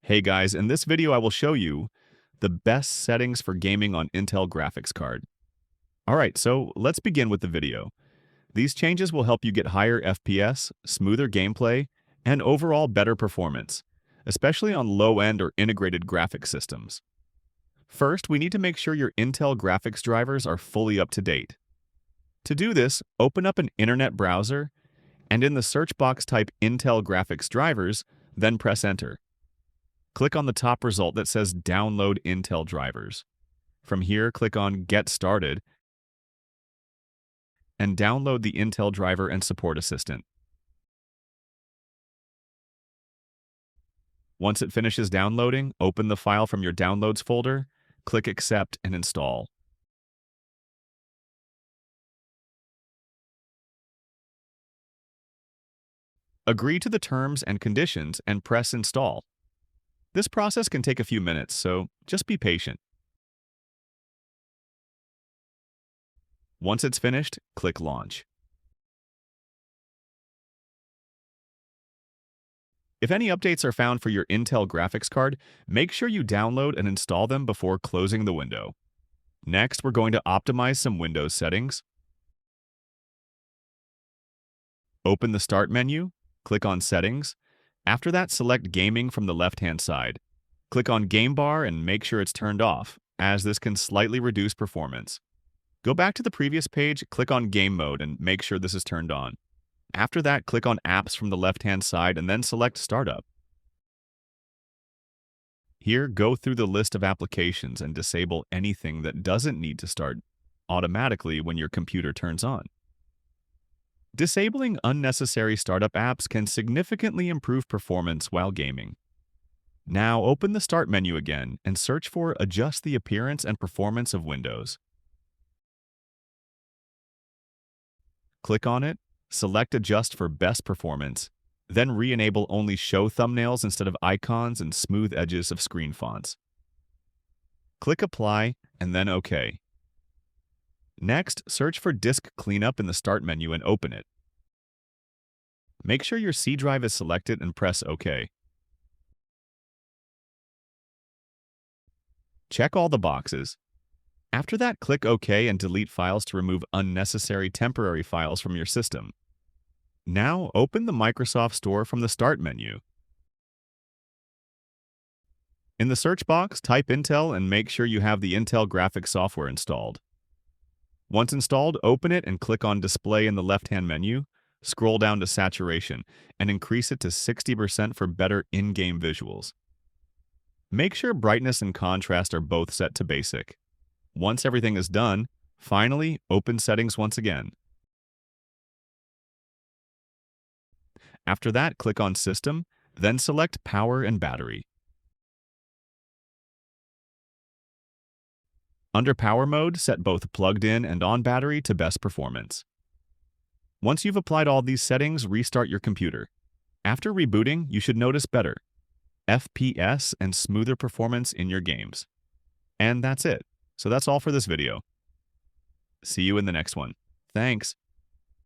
Hey guys, in this video I will show you the best settings for gaming on Intel graphics card. Alright, so let's begin with the video. These changes will help you get higher FPS, smoother gameplay, and overall better performance, especially on low-end or integrated graphics systems. First, we need to make sure your Intel graphics drivers are fully up to date. To do this, open up an internet browser, and in the search box type Intel graphics drivers, then press enter. Click on the top result that says Download Intel Drivers. From here, click on Get Started and download the Intel Driver and Support Assistant. Once it finishes downloading, open the file from your Downloads folder, click Accept and Install. Agree to the terms and conditions and press Install. This process can take a few minutes, so just be patient. Once it's finished, click Launch. If any updates are found for your Intel graphics card, make sure you download and install them before closing the window. Next, we're going to optimize some Windows settings. Open the Start menu, click on Settings. After that, select Gaming from the left-hand side. Click on Game Bar and make sure it's turned off, as this can slightly reduce performance. Go back to the previous page, click on Game Mode and make sure this is turned on. After that, click on Apps from the left-hand side and then select Startup. Here, go through the list of applications and disable anything that doesn't need to start automatically when your computer turns on. Disabling unnecessary startup apps can significantly improve performance while gaming. Now open the Start menu again and search for Adjust the appearance and performance of Windows. Click on it, select Adjust for best performance, then re-enable only show thumbnails instead of icons and smooth edges of screen fonts. Click Apply and then OK. Next, search for Disk Cleanup in the Start menu and open it. Make sure your C drive is selected and press OK. Check all the boxes. After that, click OK and delete files to remove unnecessary temporary files from your system. Now, open the Microsoft Store from the Start menu. In the search box, type Intel and make sure you have the Intel graphics software installed. Once installed, open it and click on Display in the left-hand menu, scroll down to Saturation, and increase it to 60% for better in-game visuals. Make sure brightness and contrast are both set to basic. Once everything is done, finally, open Settings once again. After that, click on System, then select Power and Battery. Under Power Mode, set both plugged in and on battery to best performance. Once you've applied all these settings, restart your computer. After rebooting, you should notice better FPS and smoother performance in your games. And that's it. So that's all for this video. See you in the next one. Thanks.